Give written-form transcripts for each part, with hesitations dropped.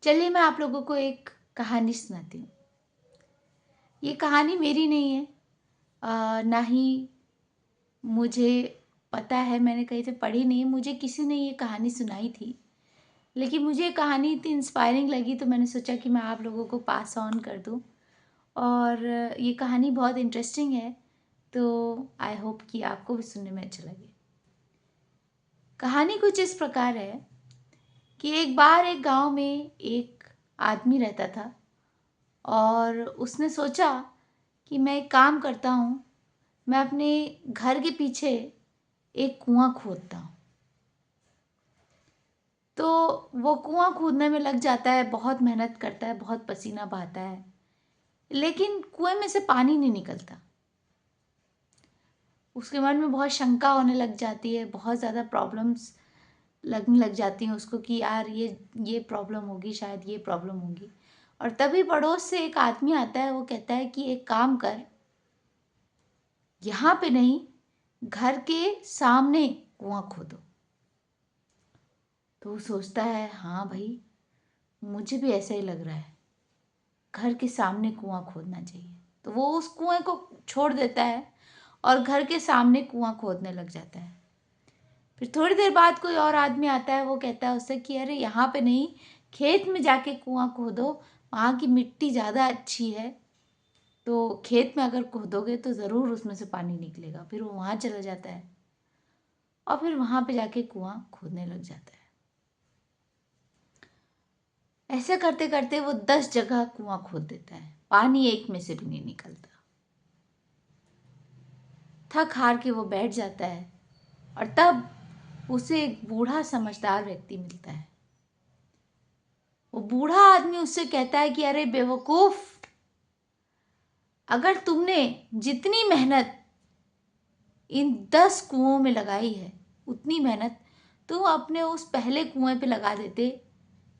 चलिए मैं आप लोगों को एक कहानी सुनाती हूँ। ये कहानी मेरी नहीं है, ना ही मुझे पता है, मैंने कहीं से पढ़ी नहीं, मुझे किसी ने ये कहानी सुनाई थी। लेकिन मुझे ये कहानी इतनी इंस्पायरिंग लगी तो मैंने सोचा कि मैं आप लोगों को पास ऑन कर दूँ। और ये कहानी बहुत इंटरेस्टिंग है, तो आई होप कि आपको भी सुनने में अच्छा लगे। कहानी कुछ इस प्रकार है कि एक बार एक गांव में एक आदमी रहता था और उसने सोचा कि मैं एक काम करता हूँ, मैं अपने घर के पीछे एक कुआं खोदता हूँ। तो वो कुआं खोदने में लग जाता है, बहुत मेहनत करता है, बहुत पसीना बहाता है, लेकिन कुएं में से पानी नहीं निकलता। उसके मन में बहुत शंका होने लग जाती है, बहुत ज़्यादा प्रॉब्लम्स लगने लग जाती हैं उसको कि यार ये प्रॉब्लम होगी, शायद ये प्रॉब्लम होगी। और तभी पड़ोस से एक आदमी आता है, वो कहता है कि एक काम कर, यहाँ पे नहीं, घर के सामने कुआं खोदो। तो वो सोचता है, हाँ भाई, मुझे भी ऐसा ही लग रहा है, घर के सामने कुआं खोदना चाहिए। तो वो उस कुएं को छोड़ देता है और घर के सामने कुआं खोदने लग जाता है। फिर थोड़ी देर बाद कोई और आदमी आता है, वो कहता है उससे कि अरे यहाँ पे नहीं, खेत में जाके कुआं खोदो, वहाँ की मिट्टी ज़्यादा अच्छी है, तो खेत में अगर खोदोगे तो ज़रूर उसमें से पानी निकलेगा। फिर वो वहाँ चला जाता है और फिर वहाँ पे जाके कुआं खोदने लग जाता है। ऐसे करते करते वो 10 जगह कुआं खोद देता है, पानी एक में से भी नहीं निकलता। थक हार के वो बैठ जाता है और तब उसे एक बूढ़ा समझदार व्यक्ति मिलता है। वो बूढ़ा आदमी उससे कहता है कि अरे बेवकूफ, अगर तुमने जितनी मेहनत इन 10 कुओं में लगाई है, उतनी मेहनत तुम अपने उस पहले कुएं पे लगा देते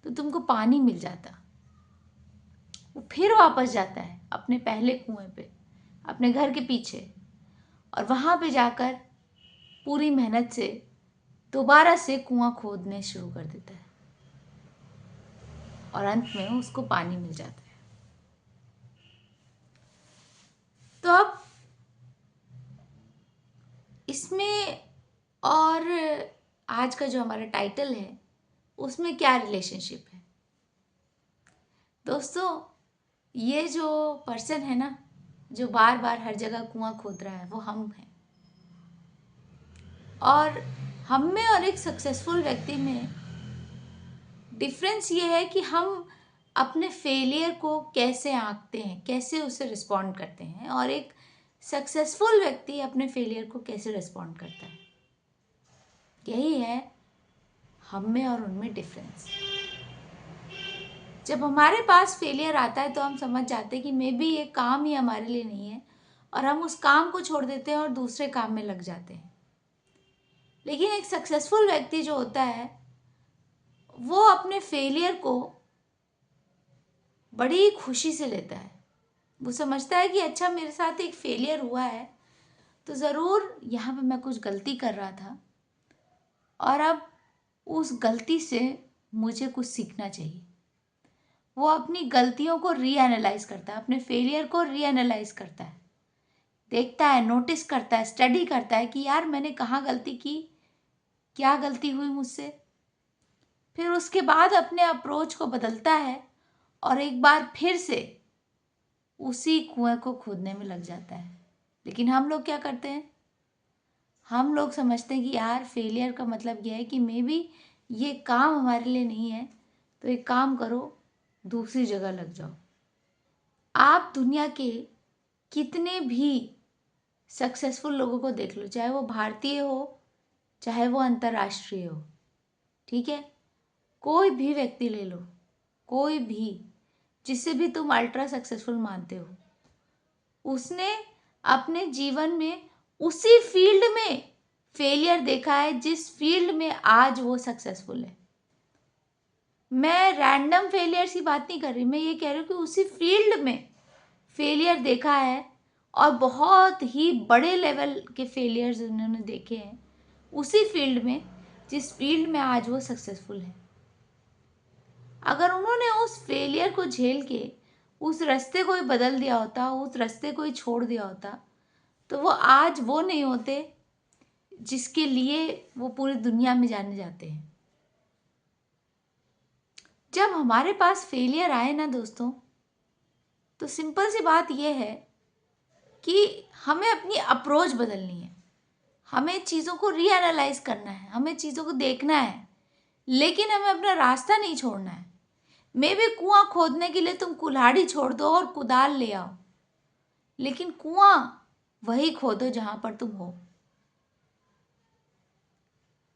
तो तुमको पानी मिल जाता। वो फिर वापस जाता है अपने पहले कुएं पे, अपने घर के पीछे, और वहां पे जाकर पूरी मेहनत से दोबारा से कुआं खोदने शुरू कर देता है और अंत में उसको पानी मिल जाता है। तो अब इसमें और आज का जो हमारा टाइटल है उसमें क्या रिलेशनशिप है दोस्तों? ये जो पर्सन है ना, जो बार बार हर जगह कुआं खोद रहा है, वो हम हैं। और हम में और एक सक्सेसफुल व्यक्ति में डिफरेंस ये है कि हम अपने फेलियर को कैसे आंकते हैं, कैसे उसे रिस्पॉन्ड करते हैं, और एक सक्सेसफुल व्यक्ति अपने फेलियर को कैसे रिस्पॉन्ड करता है। यही है हम में और उनमें डिफरेंस। जब हमारे पास फेलियर आता है तो हम समझ जाते हैं कि मे बी ये काम ही हमारे लिए नहीं है, और हम उस काम को छोड़ देते हैं और दूसरे काम में लग जाते हैं। लेकिन एक सक्सेसफुल व्यक्ति जो होता है, वो अपने फेलियर को बड़ी खुशी से लेता है। वो समझता है कि अच्छा, मेरे साथ एक फेलियर हुआ है तो ज़रूर यहाँ पे मैं कुछ गलती कर रहा था, और अब उस गलती से मुझे कुछ सीखना चाहिए। वो अपनी गलतियों को रीएनालाइज करता है, अपने फेलियर को रीएनालाइज करता है, देखता है, नोटिस करता है, स्टडी करता है कि यार मैंने कहाँ गलती की, क्या गलती हुई मुझसे। फिर उसके बाद अपने अप्रोच को बदलता है और एक बार फिर से उसी कुएं को खोदने में लग जाता है। लेकिन हम लोग क्या करते हैं? हम लोग समझते हैं कि यार फेलियर का मतलब यह है कि मे बी ये काम हमारे लिए नहीं है, तो एक काम करो, दूसरी जगह लग जाओ। आप दुनिया के कितने भी सक्सेसफुल लोगों को देख लो, चाहे वो भारतीय हो, चाहे वो अंतर्राष्ट्रीय हो, ठीक है? कोई भी व्यक्ति ले लो, कोई भी, जिसे भी तुम अल्ट्रा सक्सेसफुल मानते हो, उसने अपने जीवन में उसी फील्ड में फेलियर देखा है जिस फील्ड में आज वो सक्सेसफुल है। मैं रैंडम फेलियर्स की बात नहीं कर रही, मैं ये कह रही हूँ कि उसी फील्ड में फेलियर देखा है, और बहुत ही बड़े लेवल के फेलियर्स उन्होंने देखे हैं उसी फील्ड में जिस फील्ड में आज वो सक्सेसफुल है। अगर उन्होंने उस फेलियर को झेल के उस रास्ते को ही बदल दिया होता, उस रास्ते को ही छोड़ दिया होता, तो वो आज वो नहीं होते जिसके लिए वो पूरी दुनिया में जाने जाते हैं। जब हमारे पास फेलियर आए ना दोस्तों, तो सिंपल सी बात यह है कि हमें अपनी अप्रोच बदलनी है, हमें चीज़ों को रीएनालाइज करना है, हमें चीज़ों को देखना है, लेकिन हमें अपना रास्ता नहीं छोड़ना है। मे भी कुआं खोदने के लिए तुम कुल्हाड़ी छोड़ दो और कुदाल ले आओ, लेकिन कुआं वही खोदो जहां पर तुम हो।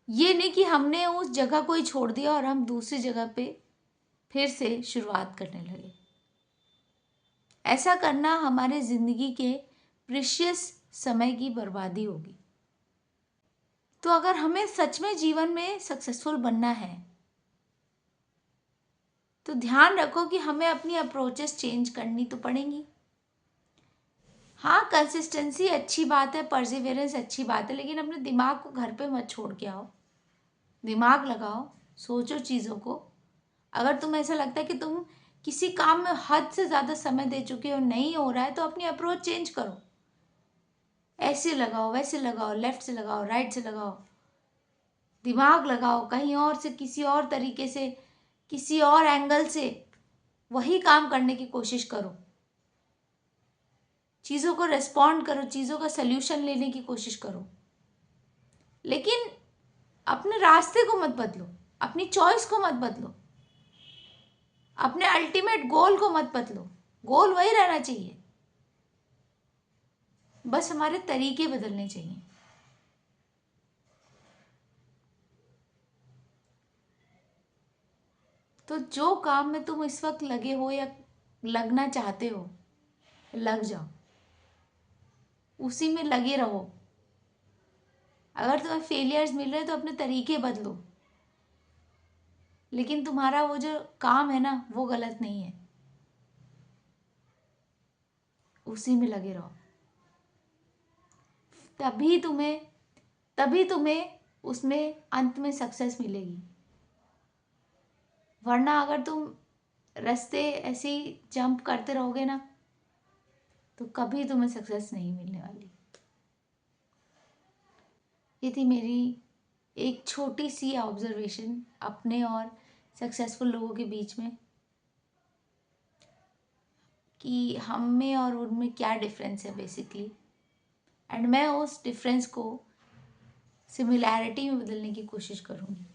ये नहीं कि हमने उस जगह को ही छोड़ दिया और हम दूसरी जगह पे फिर से शुरुआत करने लगे। ऐसा करना हमारे जिंदगी के प्रीशियस समय की बर्बादी होगी। तो अगर हमें सच में जीवन में सक्सेसफुल बनना है, तो ध्यान रखो कि हमें अपनी अप्रोचेस चेंज करनी तो पड़ेंगी। हाँ, कंसिस्टेंसी अच्छी बात है, परसिवियरेंस अच्छी बात है, लेकिन अपने दिमाग को घर पे मत छोड़ के आओ। दिमाग लगाओ, सोचो चीज़ों को। अगर तुम्हें ऐसा लगता है कि तुम किसी काम में हद से ज़्यादा समय दे चुके हो, नहीं हो रहा है, तो अपनी अप्रोच चेंज करो। ऐसे लगाओ, वैसे लगाओ, लेफ्ट से लगाओ, राइट से लगाओ, दिमाग लगाओ, कहीं और से, किसी और तरीके से, किसी और एंगल से वही काम करने की कोशिश करो। चीज़ों को रेस्पॉन्ड करो, चीज़ों का सल्यूशन लेने की कोशिश करो, लेकिन अपने रास्ते को मत बदलो, अपनी चॉइस को मत बदलो, अपने अल्टीमेट गोल को मत बदलो। गोल वही रहना चाहिए, बस हमारे तरीके बदलने चाहिए। तो जो काम में तुम इस वक्त लगे हो या लगना चाहते हो, लग जाओ, उसी में लगे रहो। अगर तुम्हें फेलियर्स मिल रहे हैं तो अपने तरीके बदलो, लेकिन तुम्हारा वो जो काम है ना, वो गलत नहीं है, उसी में लगे रहो। तभी तुम्हें उसमें अंत में सक्सेस मिलेगी। वरना अगर तुम रास्ते ऐसे ही जंप करते रहोगे ना, तो कभी तुम्हें सक्सेस नहीं मिलने वाली। ये थी मेरी एक छोटी सी ऑब्जर्वेशन अपने और सक्सेसफुल लोगों के बीच में, कि हम में और उनमें क्या डिफरेंस है बेसिकली, एंड मैं उस डिफरेंस को सिमिलैरिटी में बदलने की कोशिश करूँगी।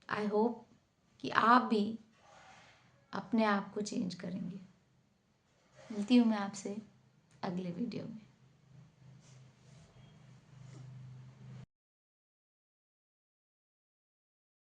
आई होप कि आप भी अपने आप को चेंज करेंगे। मिलती हूँ मैं आपसे अगले वीडियो में।